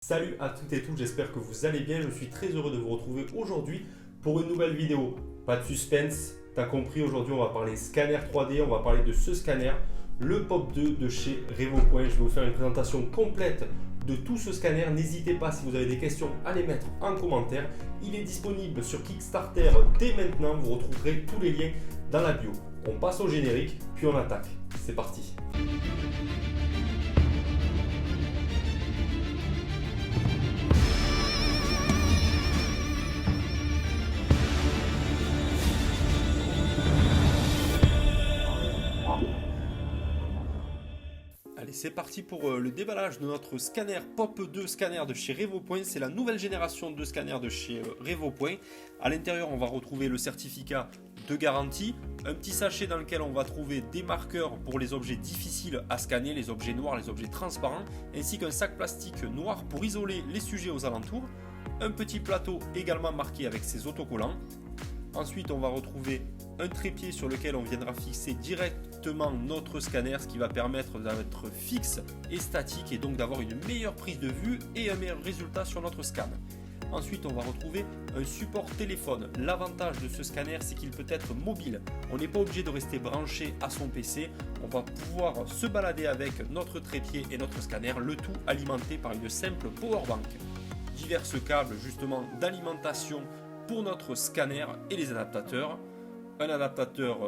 Salut à toutes et tous, j'espère que vous allez bien. Je suis très heureux de vous retrouver aujourd'hui pour une nouvelle vidéo. Pas de suspense, t'as compris, aujourd'hui on va parler scanner 3D, on va parler de ce scanner, le Pop 2 de chez Revopoint. Je vais vous faire une présentation complète de tout ce scanner. N'hésitez pas, si vous avez des questions, à les mettre en commentaire. Il est disponible sur Kickstarter dès maintenant, vous retrouverez tous les liens dans la bio. On passe au générique, puis on attaque. C'est parti. Allez, c'est parti pour le déballage de notre scanner Pop 2 scanner de chez Revopoint. C'est la nouvelle génération de scanners de chez Revopoint. À l'intérieur, on va retrouver le certificat de garantie, un petit sachet dans lequel on va trouver des marqueurs pour les objets difficiles à scanner, les objets noirs, les objets transparents, ainsi qu'un sac plastique noir pour isoler les sujets aux alentours, un petit plateau également marqué avec ses autocollants. Ensuite, on va retrouver un trépied sur lequel on viendra fixer directement notre scanner, ce qui va permettre d'être fixe et statique et donc d'avoir une meilleure prise de vue et un meilleur résultat sur notre scan. Ensuite, on va retrouver un support téléphone. L'avantage de ce scanner, c'est qu'il peut être mobile. On n'est pas obligé de rester branché à son PC. On va pouvoir se balader avec notre trépied et notre scanner, le tout alimenté par une simple powerbank. Divers câbles justement d'alimentation pour notre scanner et les adaptateurs. Un adaptateur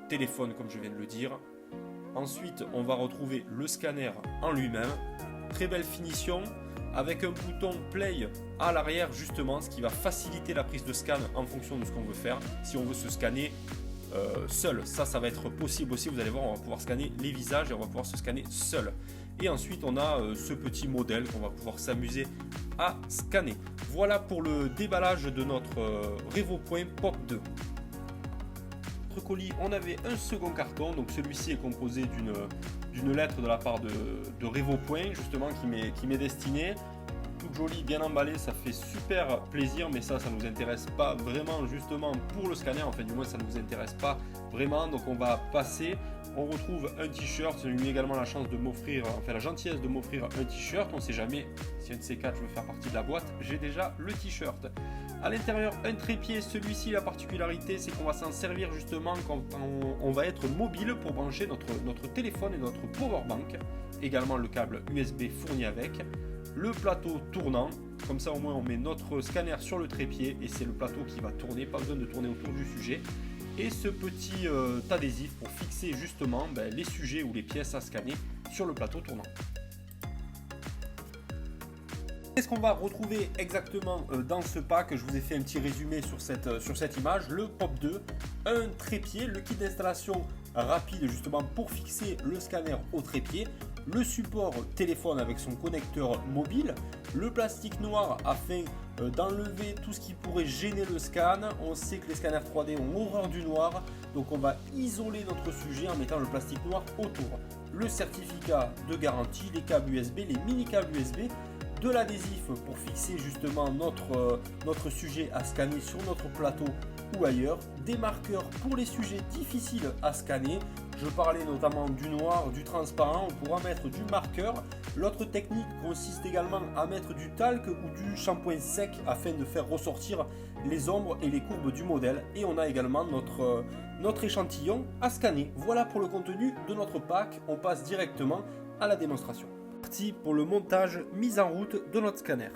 téléphone comme je viens de le dire. Ensuite, on va retrouver le scanner en lui-même. Très belle finition avec un bouton play à l'arrière justement, ce qui va faciliter la prise de scan en fonction de ce qu'on veut faire. Si on veut se scanner seul, ça va être possible aussi. Vous allez voir, on va pouvoir scanner les visages et on va pouvoir se scanner seul. Et ensuite, on a ce petit modèle qu'on va pouvoir s'amuser à scanner. Voilà pour le déballage de notre Revopoint Pop 2. Notre colis, on avait un second carton, donc celui-ci est composé d'une lettre de la part de Revopoint justement qui m'est destinée. Toute jolie, bien emballée, ça fait super plaisir, mais ça nous intéresse pas vraiment justement pour le scanner, enfin du moins ça ne nous intéresse pas vraiment, donc on va passer. On retrouve un t-shirt, j'ai eu également la chance de m'offrir, enfin la gentillesse de m'offrir un t-shirt, on ne sait jamais si un de ces quatre je veux faire partie de la boîte, j'ai déjà le t-shirt. À l'intérieur, un trépied, celui-ci la particularité c'est qu'on va s'en servir justement quand on va être mobile pour brancher notre téléphone et notre powerbank, également le câble USB fourni avec. Le plateau tournant, comme ça au moins on met notre scanner sur le trépied et c'est le plateau qui va tourner, pas besoin de tourner autour du sujet. Et ce petit adhésif pour fixer justement les sujets ou les pièces à scanner sur le plateau tournant. Qu'est-ce qu'on va retrouver exactement dans ce pack? Je vous ai fait un petit résumé sur cette image. Le Pop 2, un trépied, le kit d'installation rapide justement pour fixer le scanner au trépied, le support téléphone avec son connecteur mobile, le plastique noir afin d'enlever tout ce qui pourrait gêner le scan. On sait que les scanners 3D ont horreur du noir, donc on va isoler notre sujet en mettant le plastique noir autour. Le certificat de garantie, les câbles USB, les mini câbles USB, de l'adhésif pour fixer justement notre sujet à scanner sur notre plateau ou ailleurs, des marqueurs pour les sujets difficiles à scanner. Je parlais notamment du noir, du transparent, on pourra mettre du marqueur. L'autre technique consiste également à mettre du talc ou du shampoing sec afin de faire ressortir les ombres et les courbes du modèle. Et on a également notre échantillon à scanner. Voilà pour le contenu de notre pack, on passe directement à la démonstration. Parti pour le montage mise en route de notre scanner.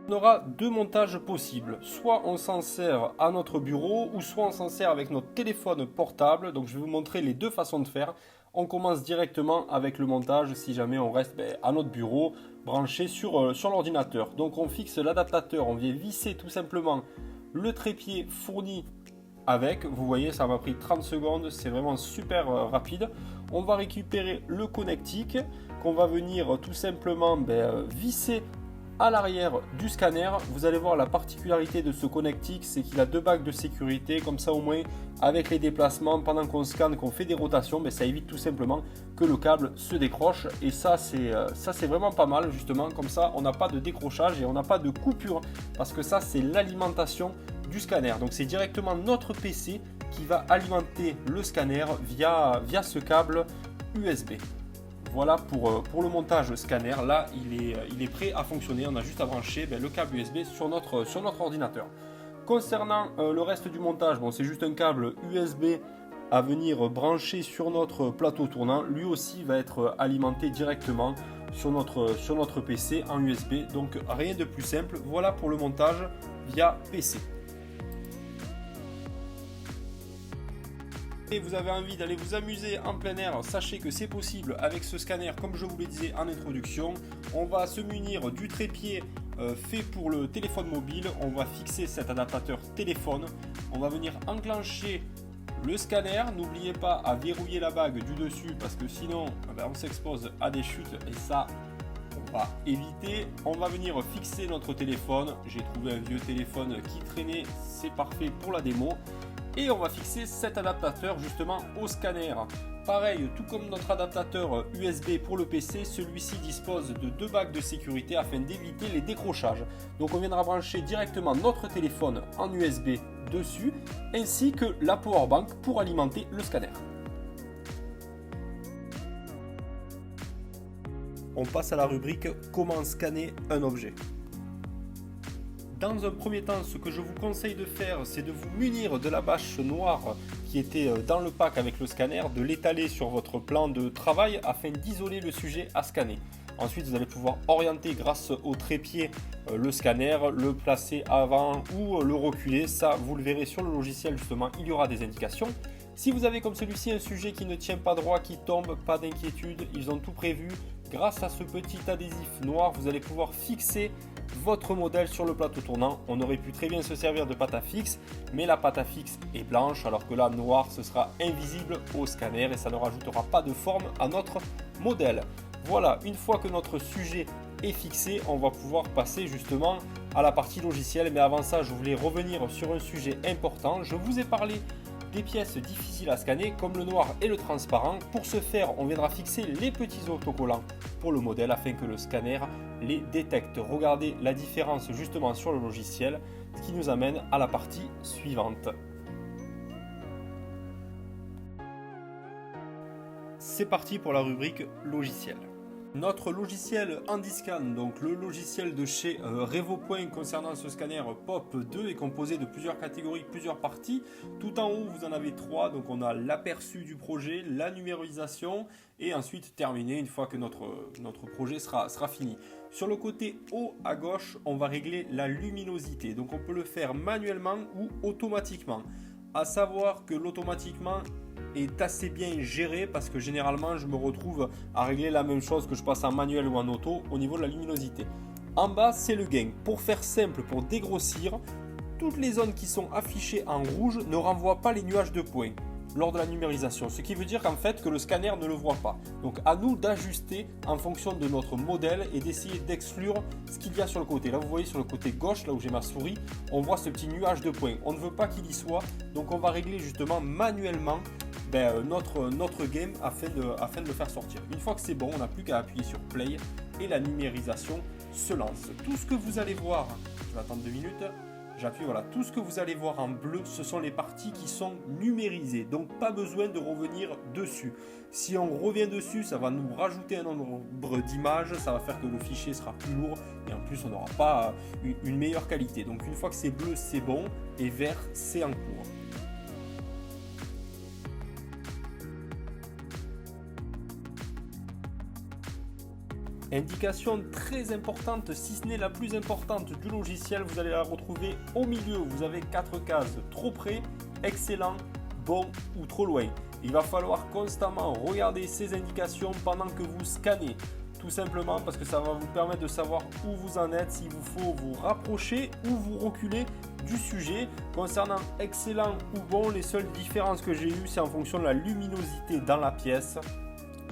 On aura deux montages possibles, soit on s'en sert à notre bureau ou soit on s'en sert avec notre téléphone portable. Donc je vais vous montrer les deux façons de faire. On commence directement avec le montage si jamais on reste à notre bureau branché sur l'ordinateur. Donc on fixe l'adaptateur, on vient visser tout simplement le trépied fourni avec. Vous voyez, ça m'a pris 30 secondes, c'est vraiment super rapide. On va récupérer le connectique qu'on va venir tout simplement visser à l'arrière du scanner. Vous allez voir la particularité de ce connectique, c'est qu'il a deux bagues de sécurité, comme ça au moins avec les déplacements pendant qu'on scanne, qu'on fait des rotations, ça évite tout simplement que le câble se décroche. Et ça c'est vraiment pas mal justement, comme ça on n'a pas de décrochage et on n'a pas de coupure, parce que ça c'est l'alimentation du scanner. Donc c'est directement notre PC qui va alimenter le scanner via ce câble USB. Voilà pour le montage scanner. Là, il est prêt à fonctionner. On a juste à brancher le câble USB sur notre ordinateur. Concernant le reste du montage, c'est juste un câble USB à venir brancher sur notre plateau tournant. Lui aussi va être alimenté directement sur notre PC en USB. Donc rien de plus simple. Voilà pour le montage via PC. Et vous avez envie d'aller vous amuser en plein air, sachez que c'est possible avec ce scanner, comme je vous le disais en introduction. On va se munir du trépied fait pour le téléphone mobile. On va fixer cet adaptateur téléphone. On va venir enclencher le scanner. N'oubliez pas à verrouiller la bague du dessus parce que sinon on s'expose à des chutes et ça on va éviter. On va venir fixer notre téléphone. J'ai trouvé un vieux téléphone qui traînait, c'est parfait pour la démo. Et on va fixer cet adaptateur justement au scanner. Pareil, tout comme notre adaptateur USB pour le PC, celui-ci dispose de 2 bagues de sécurité afin d'éviter les décrochages. Donc on viendra brancher directement notre téléphone en USB dessus, ainsi que la powerbank pour alimenter le scanner. On passe à la rubrique comment scanner un objet. Dans un premier temps, ce que je vous conseille de faire, c'est de vous munir de la bâche noire qui était dans le pack avec le scanner, de l'étaler sur votre plan de travail afin d'isoler le sujet à scanner. Ensuite, vous allez pouvoir orienter grâce au trépied le scanner, le placer avant ou le reculer. Ça, vous le verrez sur le logiciel justement, il y aura des indications. Si vous avez comme celui-ci un sujet qui ne tient pas droit, qui tombe, pas d'inquiétude, ils ont tout prévu. Grâce à ce petit adhésif noir, vous allez pouvoir fixer votre modèle sur le plateau tournant. On aurait pu très bien se servir de pâte à fixe, mais la pâte à fixe est blanche, alors que là, noir, ce sera invisible au scanner et ça ne rajoutera pas de forme à notre modèle. Voilà, une fois que notre sujet est fixé, on va pouvoir passer justement à la partie logicielle. Mais avant ça, je voulais revenir sur un sujet important. Je vous ai parlé des pièces difficiles à scanner comme le noir et le transparent. Pour ce faire, on viendra fixer les petits autocollants pour le modèle afin que le scanner les détecte. Regardez la différence justement sur le logiciel, ce qui nous amène à la partie suivante. C'est parti pour la rubrique logiciel. Notre logiciel HandyScan, donc le logiciel de chez Revopoint concernant ce scanner POP 2 est composé de plusieurs catégories, plusieurs parties. Tout en haut, vous en avez 3, donc on a l'aperçu du projet, la numérisation et ensuite terminé une fois que notre projet sera fini. Sur le côté haut à gauche, on va régler la luminosité, donc on peut le faire manuellement ou automatiquement. À savoir que l'automatiquement est assez bien géré parce que généralement je me retrouve à régler la même chose que je passe en manuel ou en auto au niveau de la luminosité. En bas, c'est le gain. Pour faire simple, pour dégrossir, toutes les zones qui sont affichées en rouge ne renvoient pas les nuages de points lors de la numérisation, ce qui veut dire qu'en fait que le scanner ne le voit pas. Donc à nous d'ajuster en fonction de notre modèle et d'essayer d'exclure ce qu'il y a sur le côté. Là vous voyez sur le côté gauche, là où j'ai ma souris, on voit ce petit nuage de points. On ne veut pas qu'il y soit, donc on va régler justement manuellement notre game afin de le faire sortir. Une fois que c'est bon, on n'a plus qu'à appuyer sur play et la numérisation se lance. Tout ce que vous allez voir, je vais attendre 2 minutes, j'appuie, voilà, tout ce que vous allez voir en bleu, ce sont les parties qui sont numérisées, donc pas besoin de revenir dessus. Si on revient dessus, ça va nous rajouter un nombre d'images, ça va faire que le fichier sera plus lourd et en plus on n'aura pas une meilleure qualité. Donc une fois que c'est bleu, c'est bon et vert, c'est en cours. Indication très importante, si ce n'est la plus importante du logiciel, vous allez la retrouver au milieu. Vous avez 4 cases, trop près, excellent, bon ou trop loin. Il va falloir constamment regarder ces indications pendant que vous scannez. Tout simplement parce que ça va vous permettre de savoir où vous en êtes, s'il vous faut vous rapprocher ou vous reculer du sujet. Concernant excellent ou bon, les seules différences que j'ai eues, c'est en fonction de la luminosité dans la pièce.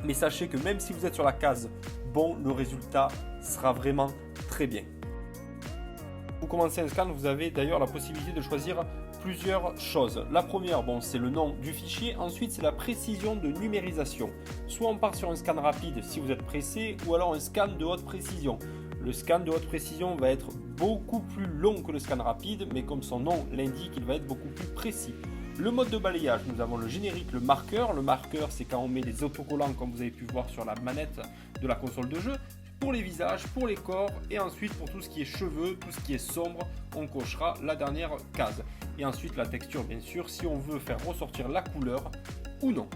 Mais sachez que même si vous êtes sur la case bon, le résultat sera vraiment très bien. Vous commencez un scan, vous avez d'ailleurs la possibilité de choisir plusieurs choses. La première, c'est le nom du fichier. Ensuite, c'est la précision de numérisation. Soit on part sur un scan rapide si vous êtes pressé, ou alors un scan de haute précision. Le scan de haute précision va être beaucoup plus long que le scan rapide, mais comme son nom l'indique, il va être beaucoup plus précis. Le mode de balayage, nous avons le générique, le marqueur. Le marqueur, c'est quand on met les autocollants, comme vous avez pu voir sur la manette de la console de jeu, pour les visages, pour les corps, et ensuite pour tout ce qui est cheveux, tout ce qui est sombre, on cochera la dernière case. Et ensuite la texture, bien sûr, si on veut faire ressortir la couleur ou non.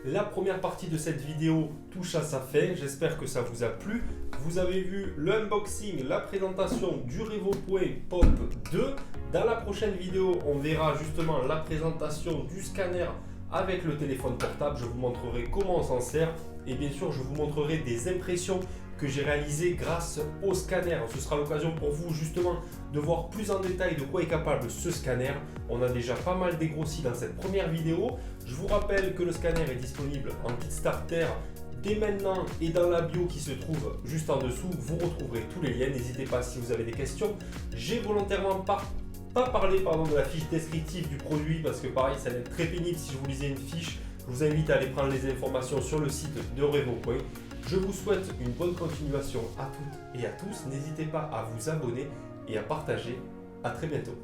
La première partie de cette vidéo touche à sa fin, j'espère que ça vous a plu. Vous avez vu l'unboxing, la présentation du RevoPoint Pop 2. Dans la prochaine vidéo, on verra justement la présentation du scanner avec le téléphone portable. Je vous montrerai comment on s'en sert et bien sûr je vous montrerai des impressions que j'ai réalisées grâce au scanner. Ce sera l'occasion pour vous justement de voir plus en détail de quoi est capable ce scanner. On a déjà pas mal dégrossi dans cette première vidéo. Je vous rappelle que le scanner est disponible en kit starter dès maintenant et dans la bio qui se trouve juste en dessous. Vous retrouverez tous les liens. N'hésitez pas si vous avez des questions. J'ai volontairement pas parlé de la fiche descriptive du produit parce que pareil ça va être très pénible si je vous lisais une fiche. Je vous invite à aller prendre les informations sur le site de RevoPoint. Je vous souhaite une bonne continuation à toutes et à tous. N'hésitez pas à vous abonner et à partager. À très bientôt.